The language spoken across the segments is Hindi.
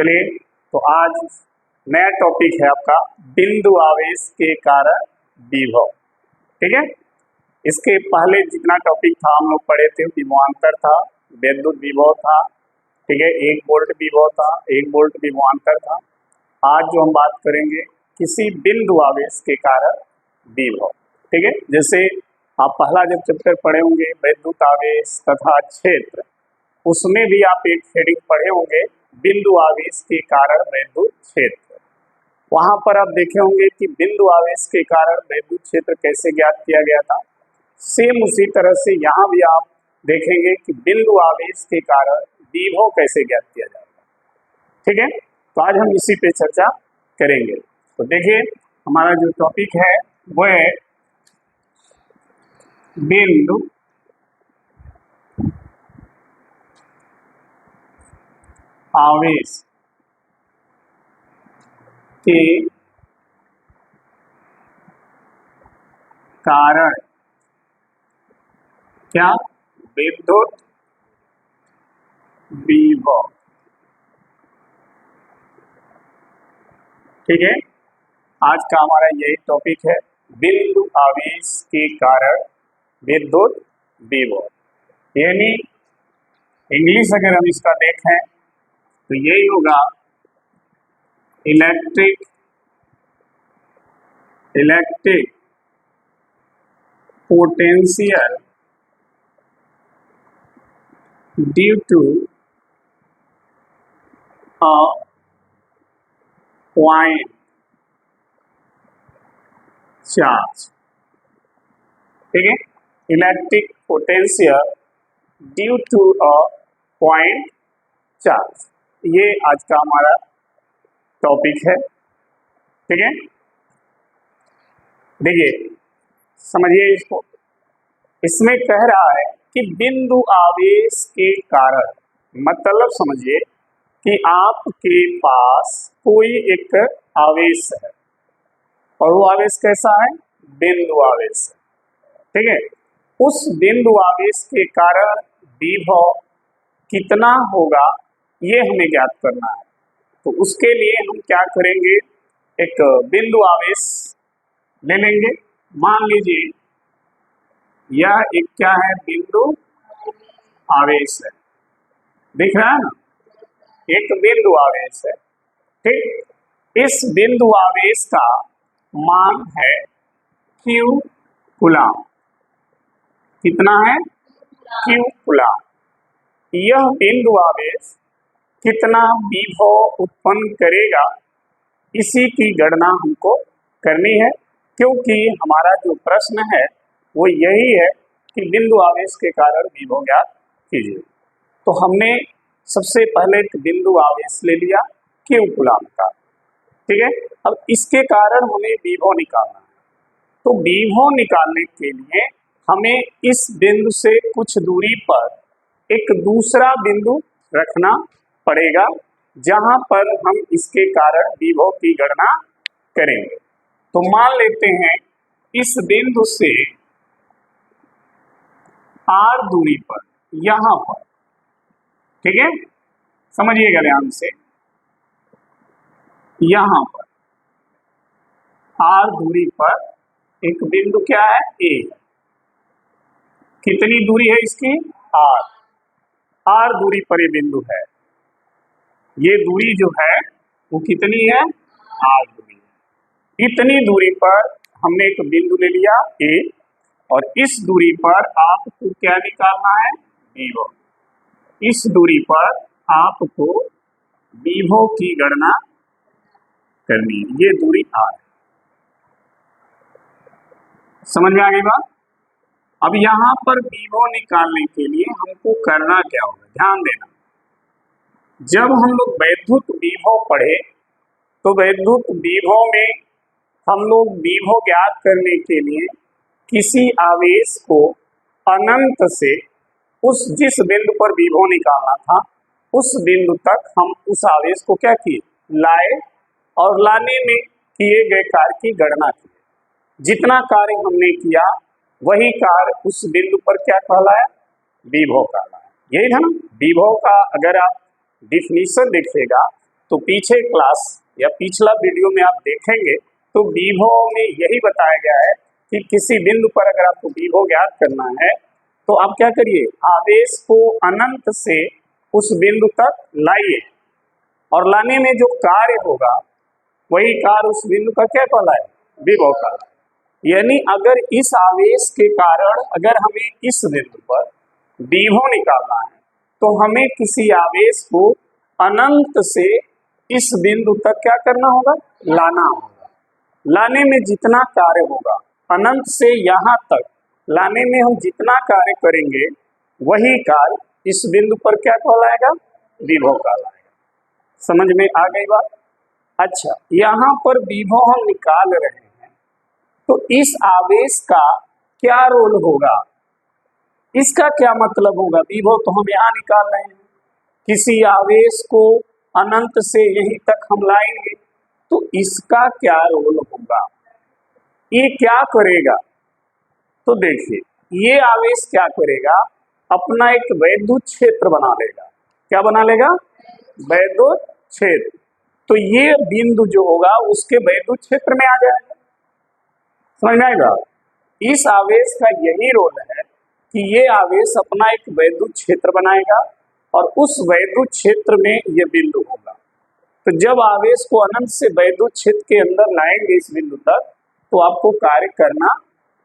चलिए, तो आज नया टॉपिक है आपका बिंदु आवेश के कारण विभव। ठीक है, इसके पहले जितना टॉपिक था हम लोग पढ़े थे, विभवांतर था, विद्युत विभव था, ठीक है, 1 वोल्ट विभव था, 1 वोल्ट विभवांतर था। आज जो हम बात करेंगे किसी बिंदु आवेश के कारण विभव। ठीक है, जैसे आप पहला जब चैप्टर पढ़े होंगे विद्युत आवेश तथा क्षेत्र, उसमें भी आप एक हेडिंग पढ़े होंगे बिंदु आवेश के कारण विद्युत क्षेत्र। वहां पर आप देखे होंगे कि बिंदु आवेश के कारण विद्युत क्षेत्र कैसे ज्ञात किया गया था। सेम उसी तरह से यहाँ भी आप देखेंगे कि बिंदु आवेश के कारण विभव कैसे ज्ञात किया जाता है। ठीक है, तो आज हम इसी पे चर्चा करेंगे। तो देखिए, हमारा जो टॉपिक है वो है बिंदु आवेश के कारण क्या विद्युत विभव। ठीक है, आज का हमारा यही टॉपिक है बिंदु आवेश के कारण विद्युत विभव। यानी इंग्लिश अगर हम इसका देखें तो यही होगा electric potential due to a point charge. ठीक है, electric potential due to a point charge, ये आज का हमारा टॉपिक है। ठीक है, देखिए समझिए इसको। इसमें कह रहा है कि बिंदु आवेश के कारण, मतलब समझिए कि आपके पास कोई एक आवेश है और वो आवेश कैसा है, बिंदु आवेश है। ठीक है, उस बिंदु आवेश के कारण विभव कितना होगा ये हमें ज्ञात करना है। तो उसके लिए हम क्या करेंगे, एक बिंदु आवेश ले लेंगे। मान लीजिए यह एक क्या है, बिंदु आवेश है, दिख रहा है ना, एक बिंदु आवेश है। ठीक, इस बिंदु आवेश का मान है Q कूलाम। कितना है, Q कूलाम। यह बिंदु आवेश कितना विभव उत्पन्न करेगा, इसी की गणना हमको करनी है, क्योंकि हमारा जो प्रश्न है वो यही है कि बिंदु आवेश के कारण विभव ज्ञात कीजिए। तो हमने सबसे पहले एक बिंदु आवेश ले लिया Q कूलाम का। ठीक है, अब इसके कारण हमें विभव निकालना है। तो विभव निकालने के लिए हमें इस बिंदु से कुछ दूरी पर एक दूसरा बिंदु रखना पड़ेगा, जहां पर हम इसके कारण विभव की गणना करेंगे। तो मान लेते हैं इस बिंदु से R दूरी पर, यहां पर, ठीक है, समझिएगा ध्यान से, यहां पर R दूरी पर एक बिंदु क्या है, A। कितनी दूरी है इसकी, R दूरी पर ये बिंदु है। ये दूरी जो है वो कितनी है, R दूरी। इतनी दूरी पर हमने एक बिंदु ले लिया A, और इस दूरी पर आपको क्या निकालना है, विभव। इस दूरी पर आपको विभव की गणना करनी है। ये दूरी R है, समझ में आ गई बात। अब यहां पर विभव निकालने के लिए हमको करना क्या होगा, ध्यान देना। जब हम लोग वैद्युत विभव पढ़े तो वैद्युत विभव में हम लोग विभव ज्ञात करने के लिए किसी आवेश को अनंत से उस जिस बिंदु पर विभव निकालना था उस बिंदु तक हम उस आवेश को क्या किए, लाए, और लाने में किए गए कार्य की गणना की। जितना कार्य हमने किया वही कार्य उस बिंदु पर क्या कहलाया, विभव कहलाया। यही था ना, विभव का अगर आप डिफिनीशन देखिएगा तो पीछे क्लास या पिछला वीडियो में आप देखेंगे तो विभव में यही बताया गया है कि किसी बिंदु पर अगर आपको विभव ज्ञात करना है तो आप क्या करिए, आवेश को अनंत से उस बिंदु तक लाइए और लाने में जो कार्य होगा वही कार्य उस बिंदु का क्या कहलाए, विभव कहलाए। यानी अगर इस आवेश के कारण अगर हमें इस बिंदु पर विभव निकालना है तो हमें किसी आवेश को अनंत से इस बिंदु तक क्या करना होगा, लाना होगा। लाने में जितना कार्य होगा अनंत से यहाँ तक लाने में हम जितना कार्य करेंगे वही कार्य इस बिंदु पर क्या कहलाएगा, विभव कहलाएगा। समझ में आ गई बात। अच्छा, यहाँ पर विभव हम निकाल रहे हैं तो इस आवेश का क्या रोल होगा, इसका क्या मतलब होगा। विभव तो हम यहाँ निकाल रहे हैं, किसी आवेश को अनंत से यहीं तक हम लाएंगे तो इसका क्या रोल होगा, ये क्या करेगा। तो देखिए ये आवेश क्या करेगा, अपना एक वैद्युत क्षेत्र बना लेगा। क्या बना लेगा, वैद्युत क्षेत्र। तो ये बिंदु जो होगा उसके वैद्युत क्षेत्र में आ जाएगा। समझ में आएगा। इस आवेश का यही रोल है कि ये आवेश अपना एक वैद्युत क्षेत्र बनाएगा और उस वैद्युत क्षेत्र में ये बिंदु होगा। तो जब आवेश को अनंत से वैद्युत क्षेत्र के अंदर लाएंगे इस बिंदु तक तो आपको कार्य करना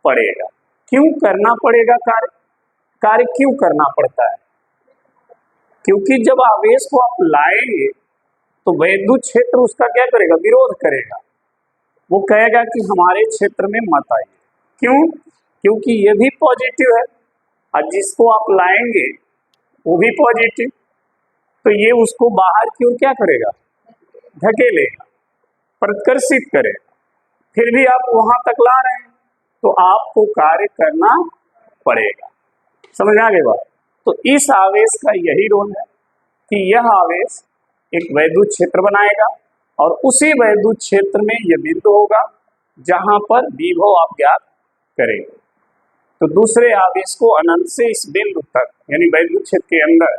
पड़ेगा। क्यों करना पड़ेगा कार्य, कार्य क्यों करना पड़ता है, क्योंकि जब आवेश को आप लाएंगे तो वैद्युत क्षेत्र उसका क्या करेगा, विरोध करेगा। वो कहेगा कि हमारे क्षेत्र में मत आइए। क्यों, क्योंकि ये भी पॉजिटिव है और जिसको आप लाएंगे वो भी पॉजिटिव, तो ये उसको बाहर की ओर क्या करेगा, धकेलेगा, प्रकर्षित करेगा। फिर भी आप वहां तक ला रहे हैं तो आपको कार्य करना पड़ेगा। समझ आ गई बात। तो इस आवेश का यही रोल है कि यह आवेश एक वैद्युत क्षेत्र बनाएगा और उसी वैद्युत क्षेत्र में यह बिंदु होगा जहां पर विभव आप ज्ञात करेंगे। तो दूसरे आवेश को अनंत से इस बिंदु तक यानी वैद्युत क्षेत्र के अंदर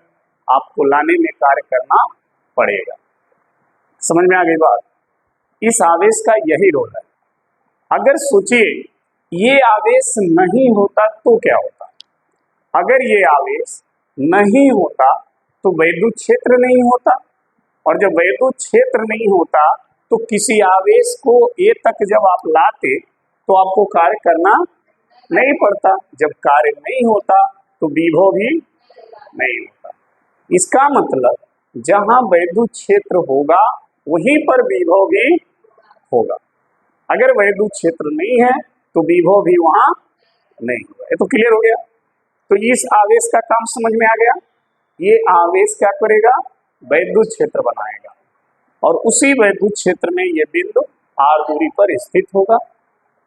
आपको लाने में कार्य करना पड़ेगा। समझ में आ गई बात। इस आवेश का यही रोल है। अगर सोचिए ये आवेश नहीं होता तो क्या होता, अगर ये आवेश नहीं होता तो वैद्युत क्षेत्र नहीं होता और जब वैद्युत क्षेत्र नहीं होता तो किसी आवेश को ए तक जब आप लाते तो आपको कार्य करना नहीं पड़ता। जब कार्य नहीं होता तो विभव भी नहीं होता। इसका मतलब जहां वैद्युत क्षेत्र होगा वहीं पर विभव भी होगा। अगर वैद्युत क्षेत्र नहीं है तो विभव भी वहां नहीं होगा। ये तो क्लियर हो गया। तो इस आवेश का काम समझ में आ गया। ये आवेश क्या करेगा, वैद्युत क्षेत्र बनाएगा और उसी वैद्युत क्षेत्र में ये बिंदु r दूरी पर स्थित होगा।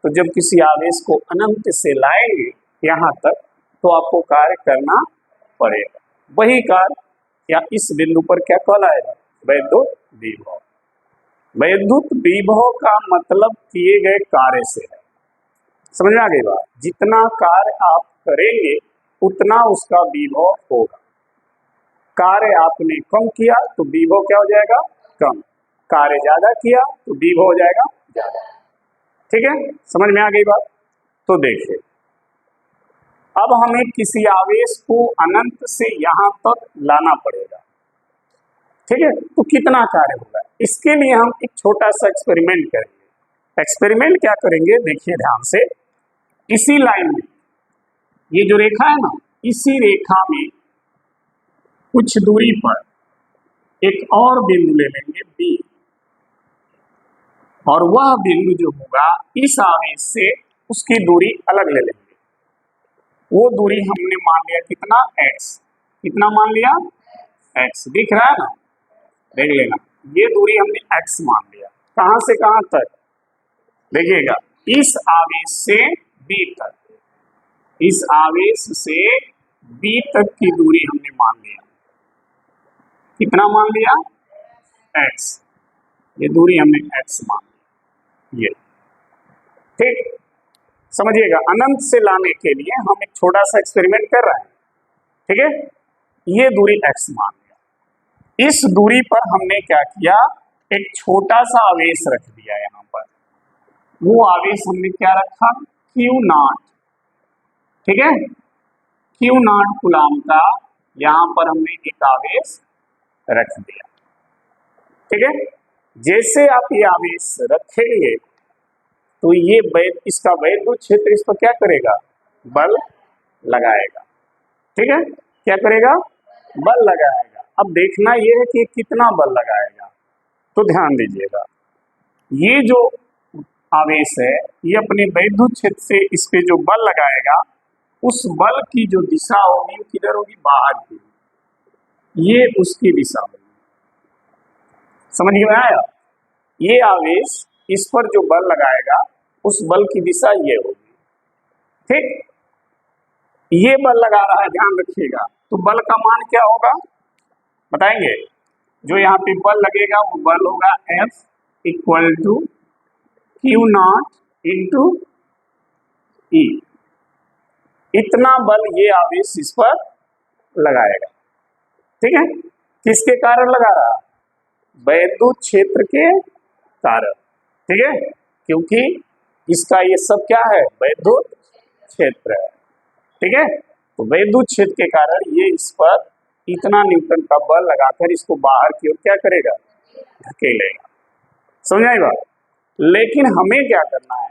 तो जब किसी आवेश को अनंत से लाएंगे यहाँ तक तो आपको कार्य करना पड़ेगा। वही कार्य या इस बिंदु पर क्या कहलाएगा, वैद्युत विभव। वैद्युत विभव का मतलब किए गए कार्य से है। समझ में आ गई बात। जितना कार्य आप करेंगे उतना उसका विभव होगा। कार्य आपने कम किया तो विभव क्या हो जाएगा, कम। कार्य ज्यादा किया तो विभव हो जाएगा ज्यादा। ठीक है, समझ में आ गई बात। तो देखिए अब हमें किसी आवेश को अनंत से यहां तक लाना पड़ेगा। ठीक है, तो कितना कार्य होगा, इसके लिए हम एक छोटा सा एक्सपेरिमेंट करेंगे। एक्सपेरिमेंट क्या करेंगे, देखिए ध्यान से। इसी लाइन में ये जो रेखा है ना, इसी रेखा में कुछ दूरी पर एक और बिंदु ले लेंगे बी, और वह बिंदु जो होगा इस आवेश से उसकी दूरी अलग ले लेंगे। वो दूरी हमने मान लिया कितना, x। कितना मान लिया, x। दिख रहा है ना, देख लेना। ये दूरी हमने x मान लिया। कहां से कहां तक, देखिएगा इस आवेश से b तक। इस आवेश से b तक की दूरी हमने मान लिया। कितना मान लिया, x। ये दूरी हमने x मान ली। ये ठीक, समझिएगा। अनंत से लाने के लिए हम एक छोटा सा एक्सपेरिमेंट कर रहे हैं। ठीक है, ये दूरी x मान लिया। इस दूरी पर हमने क्या किया, एक छोटा सा आवेश रख दिया यहाँ पर। वो आवेश हमने क्या रखा, Q0, ठीक है, Q0 कूलाम का यहाँ पर हमने एक आवेश रख दिया, ठीक है। जैसे आप ये आवेश रखेंगे तो ये इसका वैद्युत क्षेत्र इस पर क्या करेगा, बल लगाएगा, ठीक है, क्या करेगा, बल लगाएगा। अब देखना ये है कि कितना बल लगाएगा, तो ध्यान दीजिएगा, ये जो आवेश है ये अपने वैद्युत क्षेत्र से इस पे जो बल लगाएगा, उस बल की जो दिशा होगी वो किधर होगी, बाहर की, ये उसकी दिशा होगी। समझ में आया, ये आवेश इस पर जो बल लगाएगा उस बल की दिशा ये होगी, ठीक। ये बल लगा रहा है, ध्यान रखिएगा, तो बल का मान क्या होगा बताएंगे। जो यहाँ पे बल लगेगा वो बल होगा F equal to Q0 into E। इतना बल ये आवेश इस पर लगाएगा, ठीक है। किसके कारण लगा रहा, वैद्युत क्षेत्र के कारण, ठीक है, क्योंकि इसका ये सब क्या है, वैद्युत क्षेत्र है, ठीक है। तो वैद्युत क्षेत्र के कारण ये इस पर इतना न्यूटन का बल लगाकर इसको बाहर की ओर क्या करेगा, धकेलेगा। समझ आई बात। लेकिन हमें क्या करना है,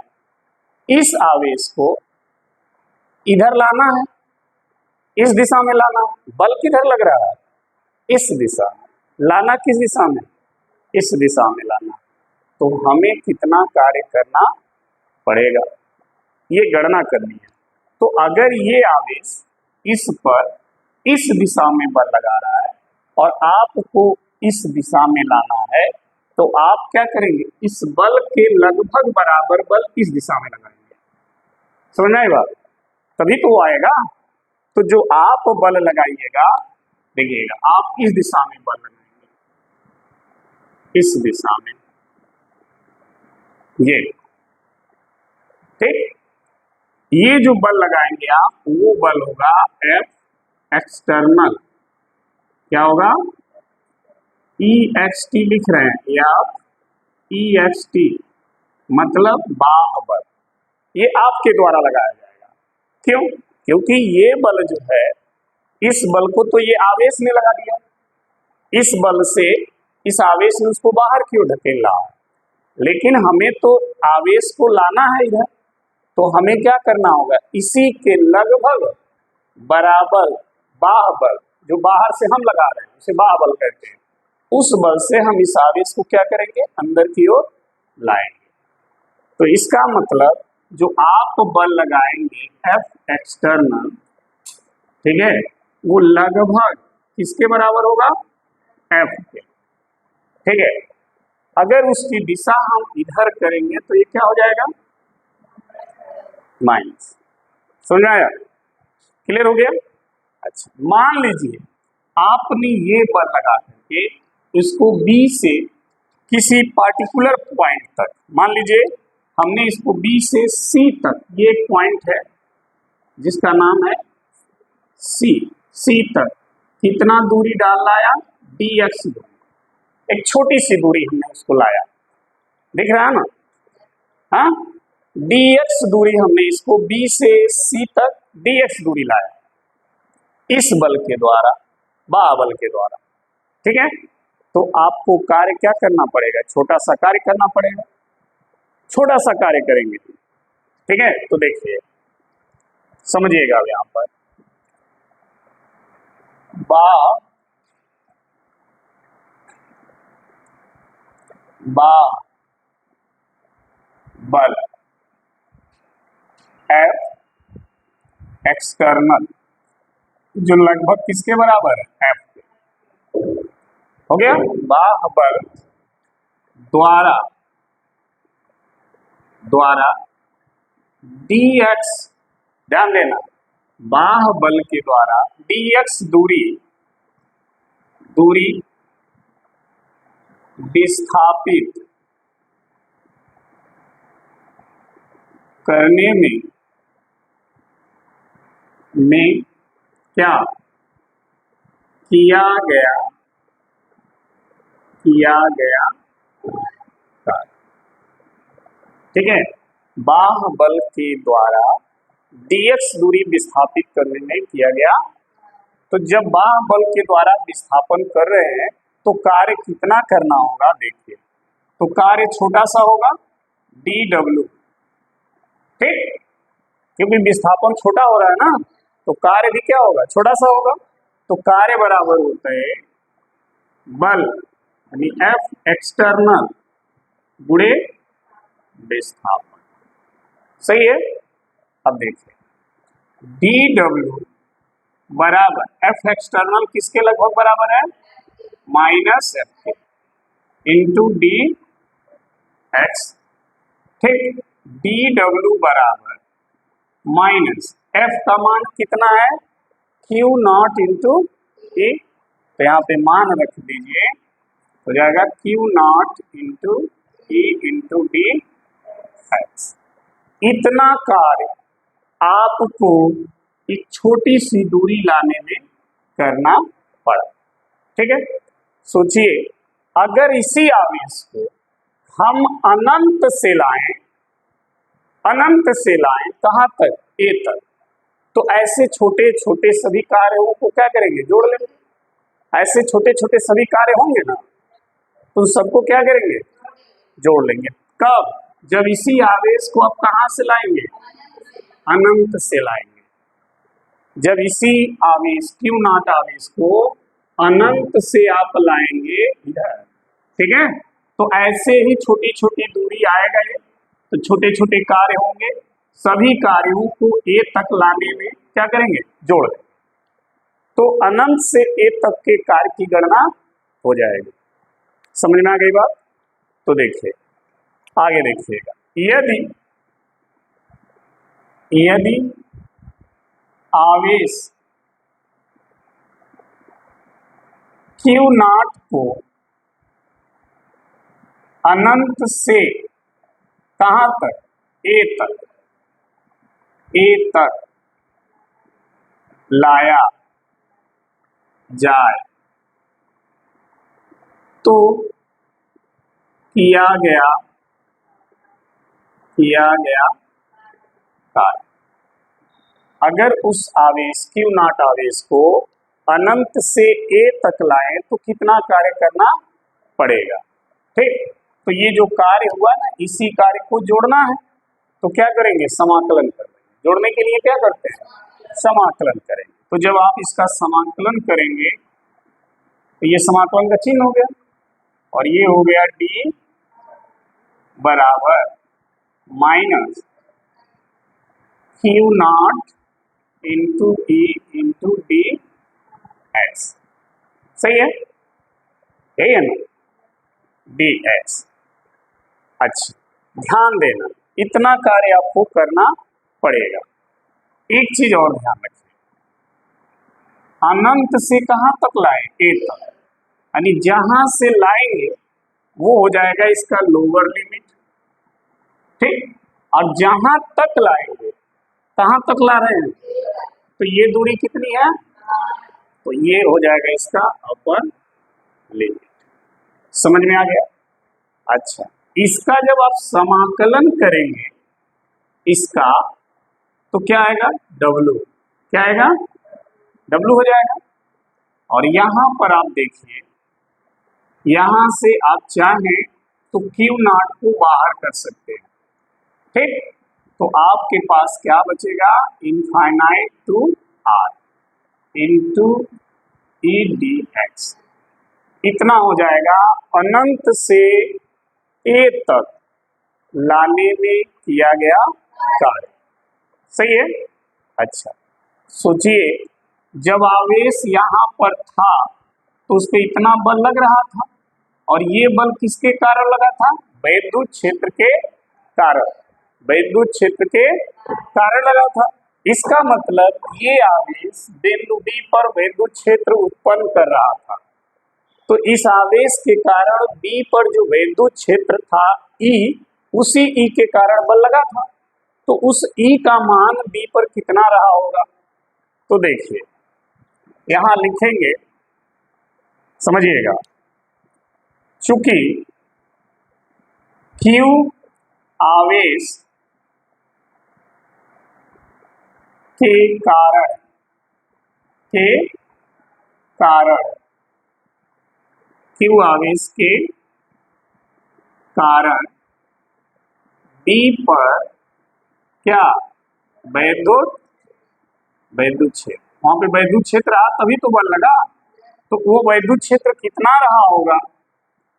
इस आवेश को इधर लाना है, इस दिशा में लाना है। बल किधर लग रहा है, इस दिशा में लाना, किस दिशा में, इस दिशा में लाना। तो हमें कितना कार्य करना पड़ेगा, ये गणना करनी है। तो अगर ये आवेश इस पर इस दिशा में बल लगा रहा है और आपको इस दिशा में लाना है, तो आप क्या करेंगे, इस बल के लगभग बराबर बल इस दिशा में लगाएंगे। समझ में आई बात, तभी तो वो आएगा। तो जो आप बल लगाइएगा, देखिएगा आप इस दिशा में बल लगाएंगे, इस दिशा में, ये ठीक। ये जो बल लगाएंगे आप, वो बल होगा F एक्सटर्नल, क्या होगा, EXT लिख रहे हैं, ये आप EXT मतलब बाह्य बल, ये आपके द्वारा लगाया जाएगा। क्यों, क्योंकि ये बल जो है, इस बल को तो ये आवेश ने लगा दिया, इस बल से इस आवेश ने उसको बाहर की ओर धकेल रहा है, लेकिन हमें तो आवेश को लाना है इधर, तो हमें क्या करना होगा, इसी के लगभग बराबर बाह्य बल, जो बाहर से हम लगा रहे हैं उसे बाह्य बल कहते हैं, उस बल से हम इस आवेश को क्या करेंगे, अंदर की ओर लाएंगे। तो इसका मतलब जो आप बल लगाएंगे F एक्सटर्नल, ठीक है, वो लगभग किसके बराबर होगा, F के, ठीक है। अगर उसकी दिशा हम इधर करेंगे तो ये क्या हो जाएगा, माइनस। समझ आया, क्लियर हो गया। अच्छा, मान लीजिए आपने ये बल लगा करके इसको B से किसी पार्टिकुलर पॉइंट तक, मान लीजिए हमने इसको B से C तक, ये एक पॉइंट है जिसका नाम है C तक कितना दूरी डाल लाया, dx दूरी, एक छोटी सी दूरी हमने उसको लाया, दिख रहा है ना, हाँ, dx दूरी हमने इसको B से C तक dx दूरी लाया, इस बल के द्वारा, बाह्य बल के द्वारा, ठीक है। तो आपको कार्य क्या करना पड़ेगा, छोटा सा कार्य करना पड़ेगा, छोटा सा कार्य करेंगे, ठीक है। तो देखिए समझिएगा अब यहाँ पर, बाह्य बल F एक्सटर्नल जो लगभग किसके बराबर है, F के, हो गया। बाह्य बल द्वारा dx, ध्यान देना, बाह्य बल के द्वारा dx दूरी विस्थापित करने में क्या किया गया किया गया कार्य। ठीक है, बाह्य बल के द्वारा dx दूरी विस्थापित करने में किया गया। तो जब बाह्य बल के द्वारा विस्थापन कर रहे हैं तो कार्य कितना करना होगा देखिए। तो कार्य छोटा सा होगा dw, ठीक, क्योंकि विस्थापन छोटा हो रहा है ना, तो कार्य भी क्या होगा, छोटा सा होगा। तो कार्य बराबर होता है बल यानी F एक्सटर्नल गुणे विस्थापन। सही है। अब देखिए dw बराबर F एक्सटर्नल किसके लगभग बराबर है, माइनस एफ के इंटू डी एक्स। ठीक, dw बराबर माइनस एफ का मान कितना है, क्यू नॉट इंटू ई। तो यहाँ पे मान रख दीजिए, हो जाएगा Q not into E into D X. इतना कार्य आपको एक छोटी सी दूरी लाने में करना पड़ा। ठीक है, सोचिए अगर इसी आवेश को हम अनंत से लाएं, अनंत से लाएं कहां तक, ए तक, तो ऐसे छोटे छोटे सभी कार्यों को क्या करेंगे, जोड़ लेंगे। ऐसे छोटे छोटे सभी कार्य होंगे ना, तो सबको क्या करेंगे, जोड़ लेंगे। कब, जब इसी आवेश को आप कहां से लाएंगे, अनंत से लाएंगे। जब इसी आवेश क्यू नॉट आवेश को अनंत से आप लाएंगे इधर, ठीक है, तो ऐसे ही छोटी छोटी दूरी आएगा ये, तो छोटे छोटे कार्य होंगे, सभी कार्यों को ए तक लाने में क्या करेंगे, जोड़ देंगे। तो अनंत से ए तक के कार्य की गणना हो जाएगी। समझ में आ गई बात। तो देखिए आगे देखिएगा, यदि यदि आवेश क्यू नॉट को अनंत से कहां तक, ए तक, ए तक लाया जाए तो किया गया कार्य। अगर उस आवेश क्यू नॉट आवेश को अनंत से ए तक लाएं तो कितना कार्य करना पड़ेगा। ठीक, तो ये जो कार्य हुआ ना, इसी कार्य को जोड़ना है, तो क्या करेंगे, समाकलन कर लेंगे। जोड़ने के लिए क्या करते हैं, समाकलन करेंगे। तो जब आप इसका समाकलन करेंगे तो ये समाकलन का चिन्ह हो गया, और ये हो गया डी बराबर minus Q not into E into D x. सही है, यही है ना, डी एक्स। अच्छा, ध्यान देना, इतना कार्य आपको करना पड़ेगा। एक चीज और ध्यान रखिए, अनंत से कहां तक लाए, ए तक, यानी जहां से लाएंगे वो हो जाएगा इसका लोअर लिमिट। ठीक, और जहां तक लाएंगे, कहां तक ला रहे हैं, तो ये दूरी कितनी है, तो ये हो जाएगा इसका अपर लिमिट। समझ में आ गया। अच्छा, इसका जब आप समाकलन करेंगे इसका, तो क्या आएगा, डब्लू, क्या आएगा, डब्लू हो जाएगा। और यहां पर आप देखिए, यहां से आप चाहें तो क्यू नॉट को बाहर कर सकते हैं। ठीक, तो आपके पास क्या बचेगा, infinite to R into E D X. इतना हो जाएगा अनंत से ए तक लाने में किया गया कार्य। सही है। अच्छा, सोचिए जब आवेश यहां पर था तो उस पर इतना बल लग रहा था, और ये बल किसके कारण लगा था, वैद्युत क्षेत्र के कारण, वैद्युत क्षेत्र के कारण लगा था। इसका मतलब ये आवेश बिंदु बी पर वैद्युत क्षेत्र उत्पन्न कर रहा था, तो इस आवेश के कारण बी पर जो वैद्युत क्षेत्र था ई, उसी ई के कारण बल लगा था। तो उस ई का मान बी पर कितना रहा होगा, तो देखिए यहां लिखेंगे, समझिएगा, चूंकि Q आवेश के कारण Q आवेश के कारण B पर क्या वैद्युत क्षेत्र, वहां पे वैद्युत क्षेत्र रहा तभी तो बल लगा। तो वो वैद्युत क्षेत्र कितना रहा होगा,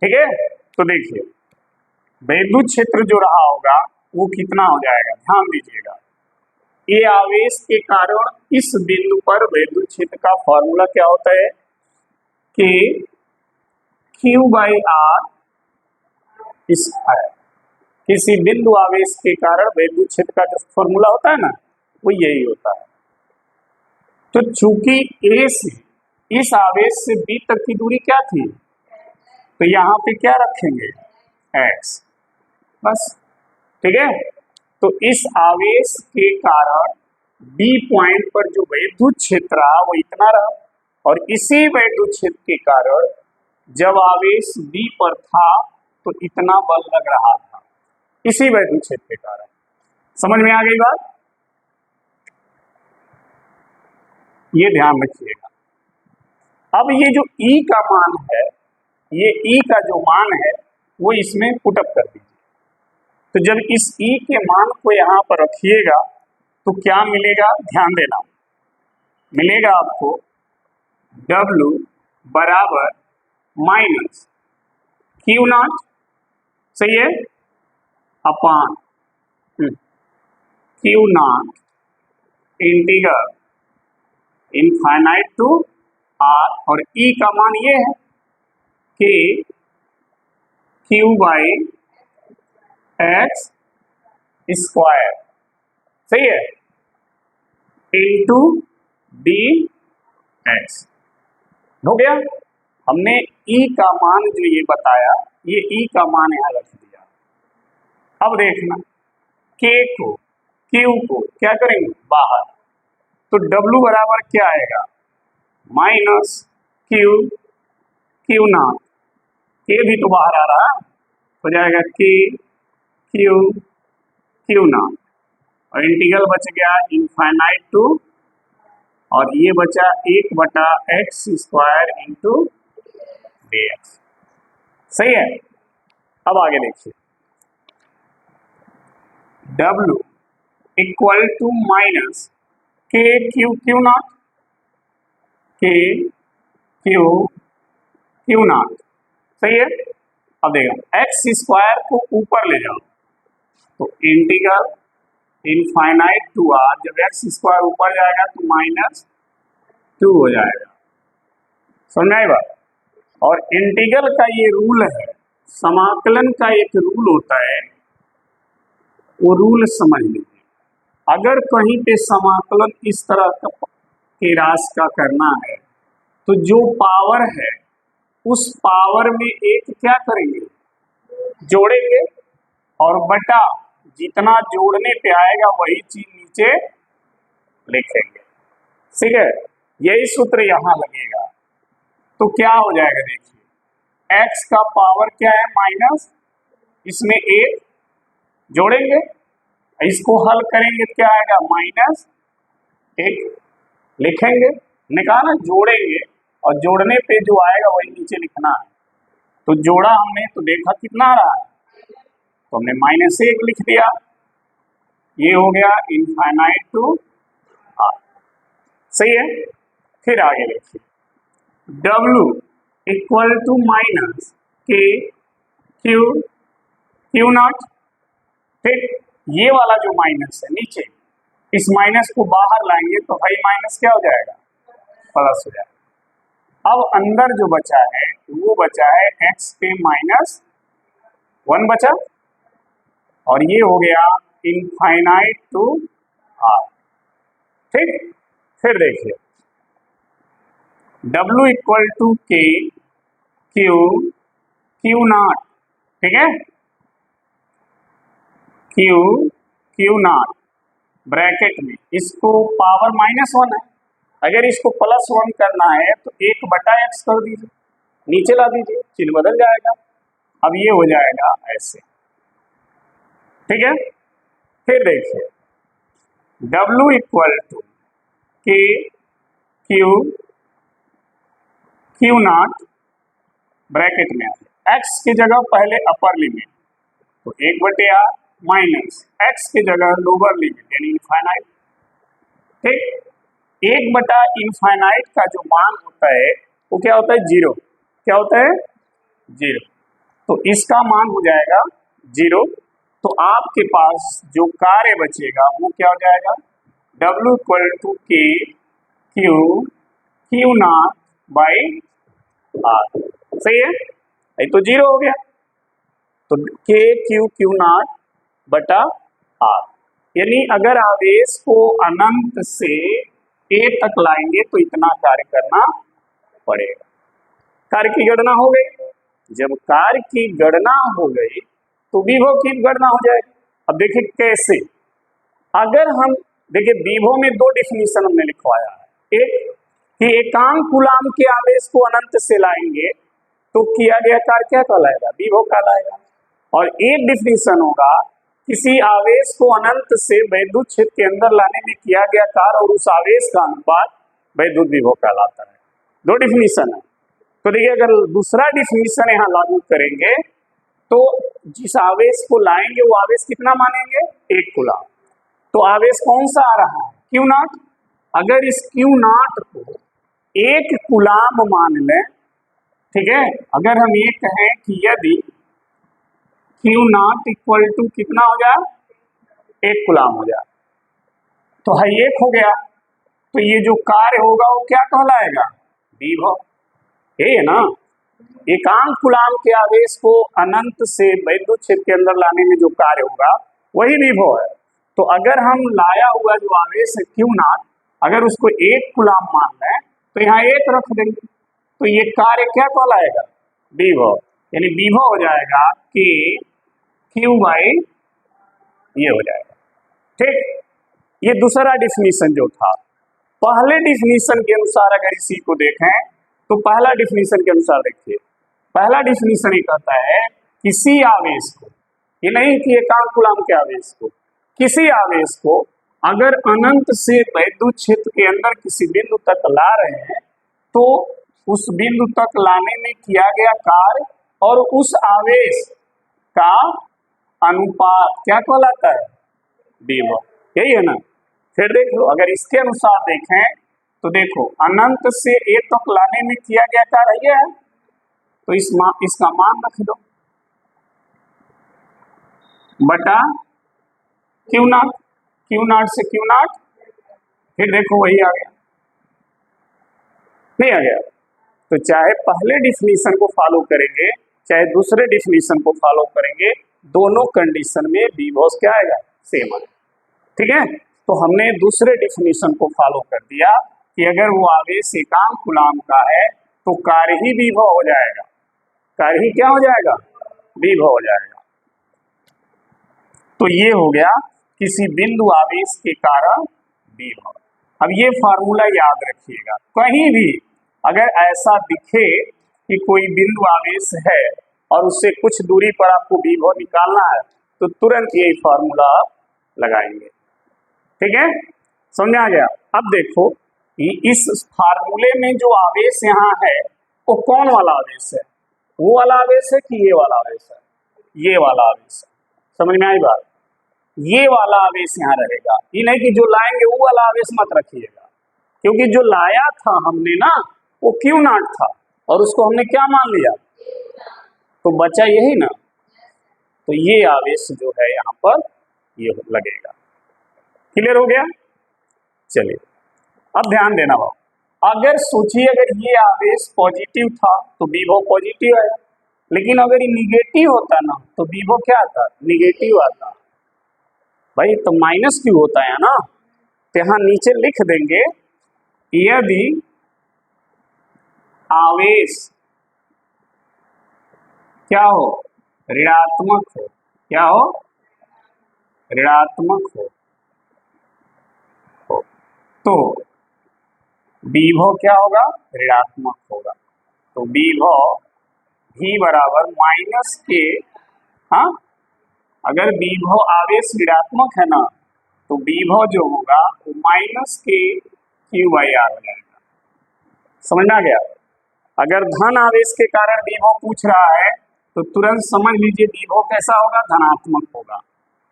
ठीक है। तो देखिए वैद्युत क्षेत्र जो रहा होगा वो कितना हो जाएगा, ध्यान दीजिएगा। ये आवेश के कारण इस बिंदु पर वैद्युत क्षेत्र का फॉर्मूला क्या होता है कि Q/R स्क्वायर। किसी बिंदु आवेश के कारण वैद्युत क्षेत्र का जो फॉर्मूला होता है ना, वो यही होता है। तो चूंकि A से इस आवेश से B तक की दूरी क्या थी, तो यहाँ पे क्या रखेंगे, x, बस, ठीक है। तो इस आवेश के कारण B पॉइंट पर जो वैद्युत क्षेत्र रहा वो इतना रहा, और इसी वैद्युत क्षेत्र के कारण जब आवेश B पर था तो इतना बल लग रहा था, इसी वैद्युत क्षेत्र के कारण। समझ में आ गई बात, ये ध्यान रखिएगा। अब ये जो E का मान है, ये E का जो मान है वो इसमें पुटअप कर दीजिए। तो जब इस E के मान को यहाँ पर रखिएगा तो क्या मिलेगा, ध्यान देना, मिलेगा आपको W बराबर माइनस Q0, सही है, upon Q0 integral infinite to R, और E का मान ये है कि Q/x स्क्वायर, सही है, इंटू dx। हो गया, हमने E का मान जो ये बताया, ये E का मान यहाँ रख दिया। अब देखना K को Q को क्या करेंगे, बाहर, तो W बराबर क्या आएगा, माइनस Q0, K भी तो बाहर आ रहा, हो जाएगा K Q0, और इंटीग्रल बच गया इनफाइनाइट टू, और ये बचा 1/x स्क्वायर इंटू dx, सही है। अब आगे देखिए, W equal to minus K Q0, K Q0, सही है। अब देखो x स्क्वायर को ऊपर ले जाओ तो इंटीग्रल इनफाइनाइट टू R, जब x स्क्वायर ऊपर जाएगा तो -2 हो जाएगा, समझ आई बात। और इंटीग्रल का ये रूल है, समाकलन का एक रूल होता है, वो रूल समझ लीजिए। अगर कहीं पे समाकलन इस तरह का के राशि का करना है तो जो पावर है उस पावर में एक क्या करेंगे, जोड़ेंगे, और बटा जितना जोड़ने पे आएगा वही चीज नीचे लिखेंगे, ठीक है। यही सूत्र यहाँ लगेगा। तो क्या हो जाएगा, देखिए x का पावर क्या है, माइनस, इसमें एक जोड़ेंगे, इसको हल करेंगे क्या आएगा, -1 लिखेंगे, निकाला, जोड़ेंगे, और जोड़ने पे जो आएगा वही नीचे लिखना है। तो जोड़ा हमने तो देखा कितना आ रहा है, तो हमने -1 लिख दिया, ये हो गया इनफाइनाइट टू R, सही है। फिर आगे देखिए, W equal to minus K Q0, ठीक, ये वाला जो माइनस है नीचे, इस माइनस को बाहर लाएंगे तो भाई माइनस क्या हो जाएगा, प्लस हो जाएगा। अब अंदर जो बचा है वो बचा है x पे -1 बचा, और ये हो गया इनफाइनाइट टू R, ठीक। फिर देखिए W equal to K Q0, ठीक है, Q0 ब्रैकेट में, इसको पावर -1 है, अगर इसको +1 करना है तो 1/x कर दीजिए, नीचे ला दीजिए, चिन्ह बदल जाएगा, अब ये हो जाएगा ऐसे, ठीक है। फिर देखिए W equal to K Q Q not bracket में x की जगह पहले अपर लिमिट, तो 1/r माइनस x की जगह लोअर लिमिट यानी इनफाइनाइट, ठीक। 1/इनफाइनाइट का जो मान होता है वो क्या होता है, जीरो। क्या होता है, जीरो। तो इसका मान हो जाएगा जीरो। तो आपके पास जो कार्य बचेगा वो क्या हो जाएगा, W equal to K Q Q naught by R. सही है, ये तो जीरो हो गया। तो के क्यू क्यू नॉट बटा आर, यानी अगर आवेश को अनंत से ए तक लाएंगे तो इतना कार्य करना पड़ेगा। कार्य की गणना हो गई। जब कार्य की गणना हो गई तो विभव की गणना हो जाएगी। अब देखिए कैसे, अगर हम देखिए विभव में दो डिफिनीशन हमने लिखवाया है। एक कि एकांक कूलाम के आवेश को अनंत से लाएंगे तो किया गया कार्य क्या कहलाएगा, विभव कहलाएगा। और एक डिफिनीशन होगा किसी आवेश को अनंत से वैद्युत क्षेत्र के अंदर लाने में किया गया कार्य और उस आवेश का अनुपात वैद्युत विभव कहलाता है। दो डिफिनीशन है। तो देखिए अगर दूसरा डिफिनीशन यहाँ लागू करेंगे तो जिस आवेश को लाएंगे वो आवेश कितना मानेंगे, 1 कूलाम। तो आवेश कौन सा आ रहा है, क्यू नॉट। अगर इस क्यू नॉट को 1 कूलाम मान लें, ठीक है। अगर हम ये कहें कि यदि क्यू नॉट इक्वल टू कितना हो जाए, 1 कूलाम हो जाए, तो है 1 हो गया। तो ये जो कार्य होगा वो क्या कहलाएगा, विभव। ये है ना, एकांक कूलाम के आवेश को अनंत से वैद्युत क्षेत्र के अंदर लाने में जो कार्य होगा वही विभव है। तो अगर हम लाया हुआ जो आवेश है क्यू नॉट, अगर उसको 1 कूलाम मान लें तो यहाँ 1 रख देंगे, तो ये कार्य क्या कहलाएगा, विभव। यानी विभव हो जाएगा कि क्यू बाई ये हो जाएगा, ठीक। ये दूसरा डिफिनीशन जो था। पहले डिफिनीशन के अनुसार अगर इसी को देखें तो पहला डिफिनीशन के अनुसार देखिए, पहला डिफिनीशन ये कहता है किसी आवेश को, ये नहीं कि एकांक कूलाम के आवेश को, किसी आवेश को अगर अनंत से वैद्युत क्षेत्र के अंदर किसी बिंदु तक ला रहे हैं तो उस बिंदु तक लाने में किया गया कार्य और उस आवेश का अनुपात क्या कहलाता है, विभव। यही है ना। फिर देख लो, अगर इसके अनुसार देखें तो देखो अनंत से ए तक लाने में किया गया कार्य ये है, तो इसका मान रख दो बटा क्यू नॉट, क्यू नॉट से क्यू नॉट, फिर देखो वही आ गया, नहीं आ गया। तो चाहे पहले डिफिनीशन को फॉलो करेंगे चाहे दूसरे डिफिनीशन को फॉलो करेंगे, दोनों कंडीशन में विभव क्या आएगा, सेम आएगा, ठीक है। तो हमने दूसरे डिफिनीशन को फॉलो कर दिया कि अगर वो आवेश एकांक कूलाम का है तो कार्य ही विभव हो जाएगा, कार्य ही क्या हो जाएगा, विभव हो जाएगा। तो ये हो गया किसी बिंदु आवेश के कारण विभव। अब ये फार्मूला याद रखिएगा, कहीं भी अगर ऐसा दिखे कि कोई बिंदु आवेश है और उससे कुछ दूरी पर आपको विभव निकालना है तो तुरंत यही फार्मूला आप लगाएंगे, ठीक है, समझा गया। अब देखो इस फार्मूले में जो आवेश यहाँ है वो कौन वाला आवेश है, वो वाला आवेश है कि ये वाला आवेश है, ये वाला आवेश है। समझ में आई बात, ये वाला आवेश यहाँ रहेगा। ये नहीं कि जो लाएंगे वो वाला आवेश मत रखिएगा, क्योंकि जो लाया था हमने ना वो क्यू नॉट था और उसको हमने क्या मान लिया, तो बचा यही ना। तो ये आवेश जो है यहाँ पर ये लगेगा। क्लियर हो गया। चलिए अब ध्यान देना भाव, अगर सोचिए अगर ये आवेश पॉजिटिव था तो विभव पॉजिटिव है, लेकिन अगर ये निगेटिव होता ना तो विभव क्या आता, निगेटिव आता। भाई तो माइनस क्यों होता है ना, तो यहाँ नीचे लिख देंगे यदि आवेश क्या हो, ऋणात्मक हो, क्या हो, ऋणात्मक हो तो विभव क्या होगा, ऋणात्मक होगा। तो विभव V बराबर माइनस के, हाँ अगर विभव आवेश ऋणात्मक है ना तो विभव जो होगा वो माइनस के क्यू बाई आर हो जाएगा। समझ में आ गया? अगर धन आवेश के कारण विभव पूछ रहा है तो तुरंत समझ लीजिए विभव कैसा होगा, धनात्मक होगा।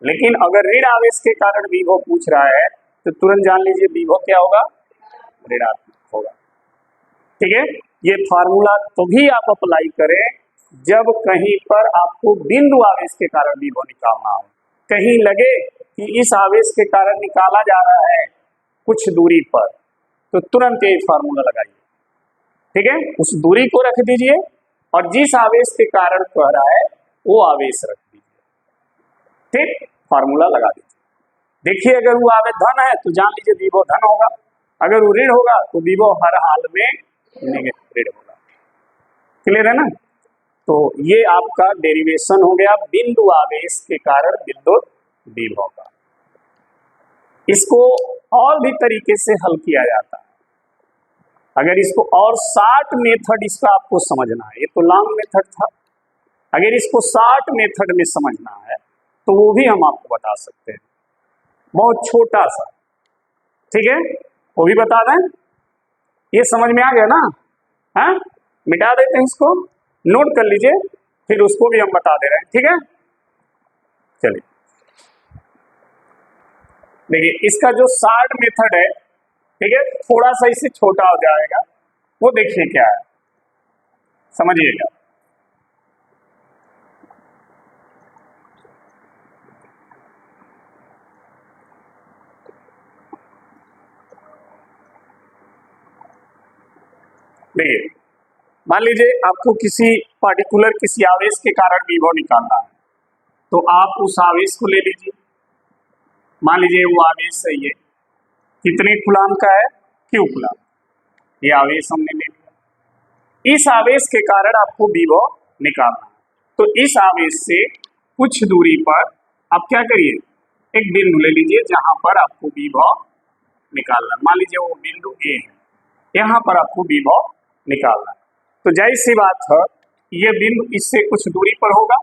लेकिन अगर ऋण आवेश के कारण विभव पूछ रहा है तो तुरंत जान लीजिए विभव क्या होगा, ऋणात्मक होगा। ठीक है, ये फार्मूला तो भी आप अप्लाई करें जब कहीं पर आपको बिंदु आवेश के कारण विभव निकालना हो, कहीं लगे कि इस आवेश के कारण निकाला जा रहा है कुछ दूरी पर, तो तुरंत ये फार्मूला लगाइए। ठीक है, उस दूरी को रख दीजिए और जिस आवेश के कारण कह रहा है वो आवेश रख दीजिए। ठीक, फार्मूला लगा दीजिए। देखिए अगर वो आवेश धन है तो जान लीजिए विभव धन होगा, अगर वो ऋण होगा तो विभव हर हाल में नेगेटिव ऋण होगा। क्लियर है ना? तो ये आपका डेरिवेशन हो गया बिंदु आवेश के कारण विद्युत विभव का। इसको और भी तरीके से हल किया जाता है। अगर इसको और शॉर्ट मेथड इसका आपको समझना है, ये तो लॉन्ग मेथड था, अगर इसको शॉर्ट मेथड में समझना है तो वो भी हम आपको बता सकते हैं, बहुत छोटा सा। ठीक है, वो भी बता दें। ये समझ में आ गया ना? हाँ, मिटा देते हैं इसको, नोट कर लीजिए, फिर उसको भी हम बता दे रहे हैं। ठीक है, चलिए देखिए इसका जो शॉर्ट मेथड है, ठीक है, थोड़ा सा इससे छोटा हो जाएगा, वो देखिए क्या है, समझिएगा। देखिए मान लीजिए आपको किसी पार्टिकुलर किसी आवेश के कारण विभव निकालना है, तो आप उस आवेश को ले लीजिए। मान लीजिए वो आवेश है ये कितने कूलाम का है, क्यू कूलाम, ये आवेश हमने ले लिया। इस आवेश के कारण आपको विभव निकालना है, तो इस आवेश से कुछ दूरी पर आप क्या करिए, एक बिंदु ले लीजिए जहां पर आपको विभव निकालना है। मान लीजिए वो बिंदु ए है, यहाँ पर आपको विभव निकालना है। तो जाहिर सी बात है ये बिंदु इससे कुछ दूरी पर होगा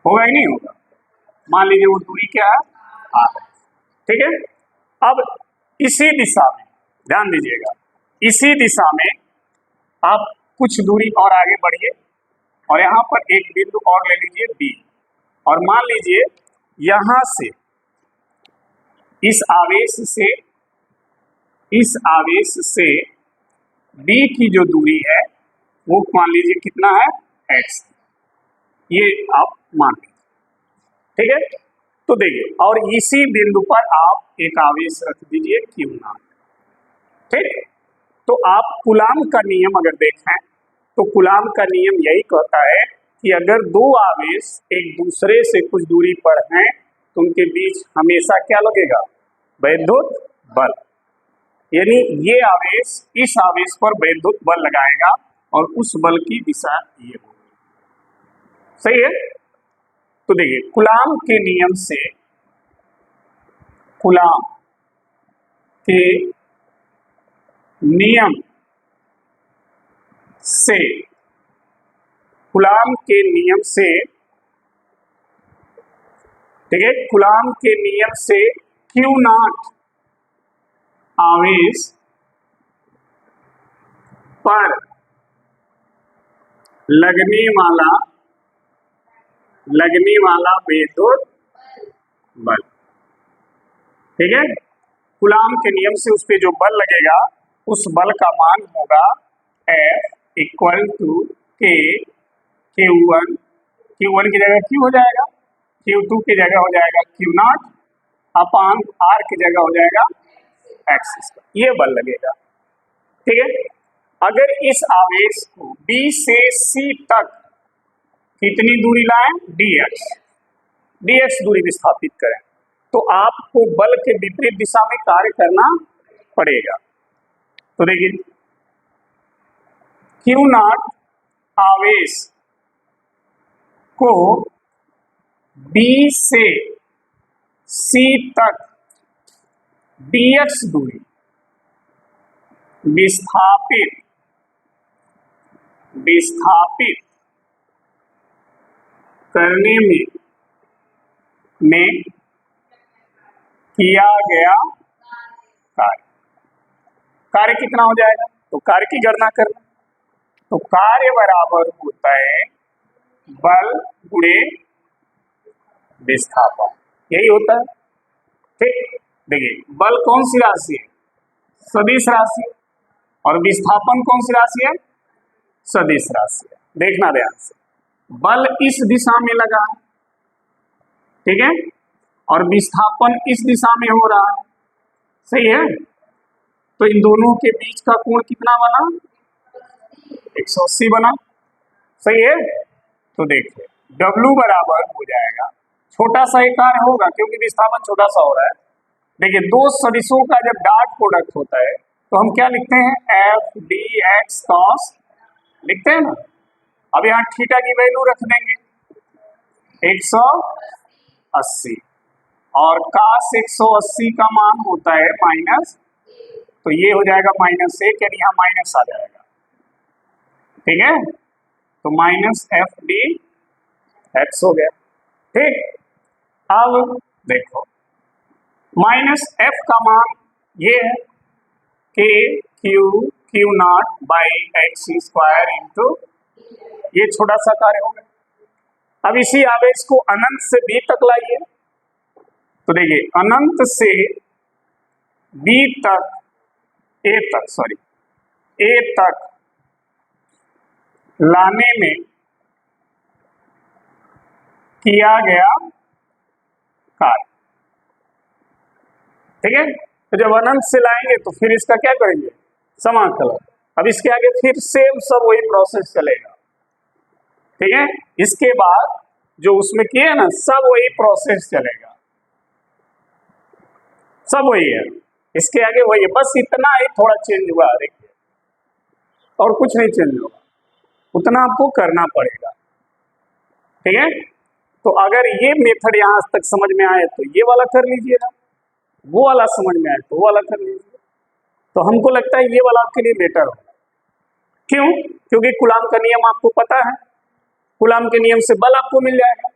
ही नहीं होगा। मान लीजिए वो दूरी क्या है, आर। ठीक है, अब इसी दिशा में ध्यान दीजिएगा, इसी दिशा में आप कुछ दूरी और आगे बढ़िए और यहाँ पर एक बिंदु और ले लीजिए बी, और मान लीजिए यहां से इस आवेश से बी की जो दूरी है वो मान लीजिए कितना है, x, ये आप मान लीजिए। ठीक है, तो देखिए और इसी बिंदु पर आप एक आवेश रख दीजिए क्यू नॉट। ठीक, तो आप कूलाम का नियम अगर देखें तो कूलाम का नियम यही कहता है कि अगर दो आवेश एक दूसरे से कुछ दूरी पर हैं तो उनके बीच हमेशा क्या लगेगा, वैद्युत बल। यानी ये आवेश इस आवेश पर वैद्युत बल लगाएगा और उस बल की दिशा ये होगी। सही है? तो देखिए कूलाम के नियम से, कूलाम के नियम से, कूलाम के नियम से, ठीक है, कूलाम के नियम से क्यू नॉट आवेश पर लगने वाला विद्युत बल। ठीक है, कूलाम के नियम से उस पे जो बल लगेगा उस बल का मान होगा F इक्वल टू के Q1 की जगह Q हो जाएगा, Q2 की जगह हो जाएगा Q नॉट अपान R की जगह हो जाएगा X, ये बल लगेगा। ठीक है, अगर इस आवेश को B से C तक कितनी दूरी लाएं, dx दूरी विस्थापित करें तो आपको बल के विपरीत दिशा में कार्य करना पड़ेगा। तो देखिए Q नॉट आवेश को B से C तक dx दूरी विस्थापित करने में किया गया कार्य। कार्य कितना हो जाएगा, तो कार्य की गणना करना। तो कार्य बराबर होता है बल गुणे विस्थापन, यही होता है। ठीक, देखिए बल कौन सी राशि है, सदिश राशि, और विस्थापन कौन सी राशि है, सदिश राशि है। देखना ध्यान से, बल इस दिशा में लगा है, ठीक है, और विस्थापन इस दिशा में हो रहा है, सही है। तो इन दोनों के बीच का कोण कितना बना, 180 बना, सही है। तो देखिए W बराबर हो जाएगा, छोटा सा एक कार्य होगा क्योंकि विस्थापन छोटा सा हो रहा है। देखिए दो सदिशों का जब डॉट प्रोडक्ट होता है तो हम क्या लिखते हैं, एफ डी एक्स कॉस लिखते हैं ना। अब यहाँ थीटा की वैल्यू रख देंगे 180, और कास 180 का मान होता है माइनस, तो ये हो जाएगा -1, यानी यहाँ माइनस आ जाएगा, ठीक है। तो माइनस एफ डी एक्स हो गया, ठीक। अब देखो माइनस एफ का मान ये है के Q naught by x square into, ये छोटा सा कार्य हो गया। अब इसी आवेश को अनंत से बी तक लाइए, तो देखिए अनंत से बी तक, ए तक लाने में किया गया कार्य, ठीक है। तो जब अनंत से लाएंगे तो फिर इसका क्या करेंगे, समाकलन। अब इसके आगे फिर सेम सब वही प्रोसेस चलेगा, ठीक है। इसके बाद जो उसमें किए ना सब वही प्रोसेस चलेगा, सब वही है, इसके आगे वही है, बस इतना ही थोड़ा चेंज हुआ, देखिए और कुछ नहीं चेंज होगा, उतना आपको करना पड़ेगा, ठीक है। तो अगर ये मेथड यहाँ तक समझ में आए तो ये वाला कर लीजिएगा, वो वाला समझ में आए तो वो वाला कर लीजिए। तो हमको लगता है ये वाला आपके लिए बेटर होगा, क्यों, क्योंकि कूलाम का नियम आपको पता है, कूलाम के नियम से बल आपको मिल जाएगा,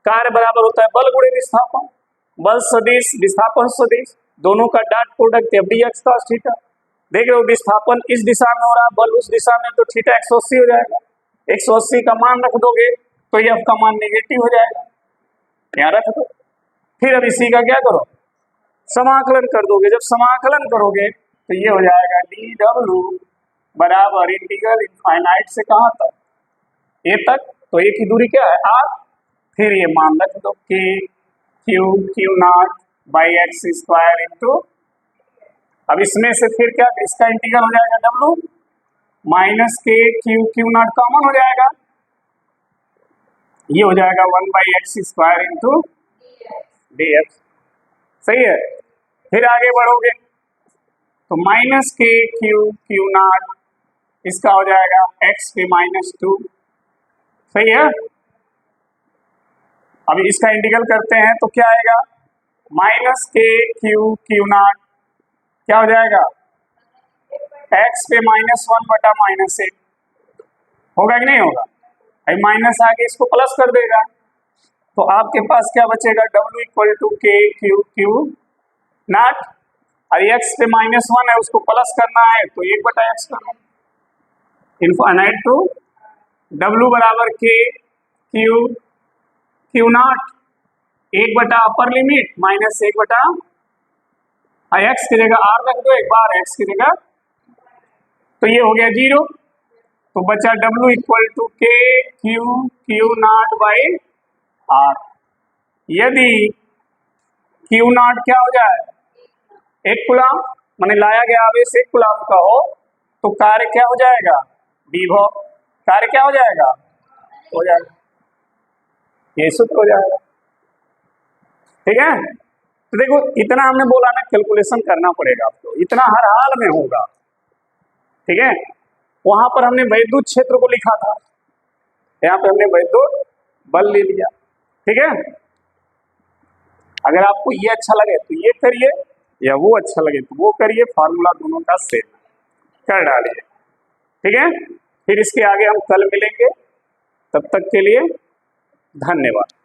कार्य बराबर होता है बल गुणे विस्थापन, बल सदिश विस्थापन सदिश, दोनों का dot product F D x cos theta. देख रहे हो विस्थापन इस दिशा में हो रहा है, बल उस दिशा में, तो थीटा 180 हो जाएगा, 180 का मान रख दोगे तो एफ का मान नेगेटिव हो जाएगा, यहाँ रख दो। फिर अब इसी का क्या करो, समाकलन कर दोगे, जब समाकलन करोगे तो ये हो जाएगा डी डब्ल्यू बराबर इंटीग्रल इनफाइनाइट से कहाँ तक, ए तक, तो ए की दूरी क्या है आर, फिर ये मान रख दो के Q naught by x square into, अब इसमें से फिर क्या, इसका इंटीग्रल हो जाएगा डब्ल्यू माइनस के क्यू नॉट कॉमन हो जाएगा, ये हो जाएगा 1/x square into D x, सही है। फिर आगे बढ़ोगे तो माइनस के क्यू नॉट, इसका हो जाएगा x पे -2, सही है। अब इसका इंटीग्रल करते हैं तो क्या आएगा, माइनस के क्यू नॉट क्या हो जाएगा, x पे -1/-1 होगा कि नहीं होगा, भाई माइनस आगे इसको प्लस कर देगा, तो आपके पास क्या बचेगा, W equal to K Q not, और x पे -1 है उसको प्लस करना है तो 1/x करना, इनफाइनाइट टू W बराबर के Q not 1 upper limit minus 1 x की जगह r रख दो, एक बार x की जगह, तो ये हो गया 0, तो बचा W equal to K Q naught by are. यदि क्यू नॉट क्या हो जाए, 1 कूलाम, माने लाया गया आवेश 1 कूलाम का हो तो कार्य क्या हो जाएगा, विभव, कार्य क्या हो जाएगा, हो जाएगा, ये सूत्र हो जाएगा, ठीक है। तो देखो इतना हमने बोला ना, कैलकुलेशन करना पड़ेगा आपको, इतना हर हाल में होगा, ठीक है। वहां पर हमने वैद्युत क्षेत्र को लिखा था, यहाँ पे हमने वैद्युत बल ले लिया, ठीक है। अगर आपको ये अच्छा लगे तो ये करिए, या वो अच्छा लगे तो वो करिए, फार्मूला दोनों का सेम कर डालिए, ठीक है। फिर इसके आगे हम कल मिलेंगे। तब तक के लिए धन्यवाद।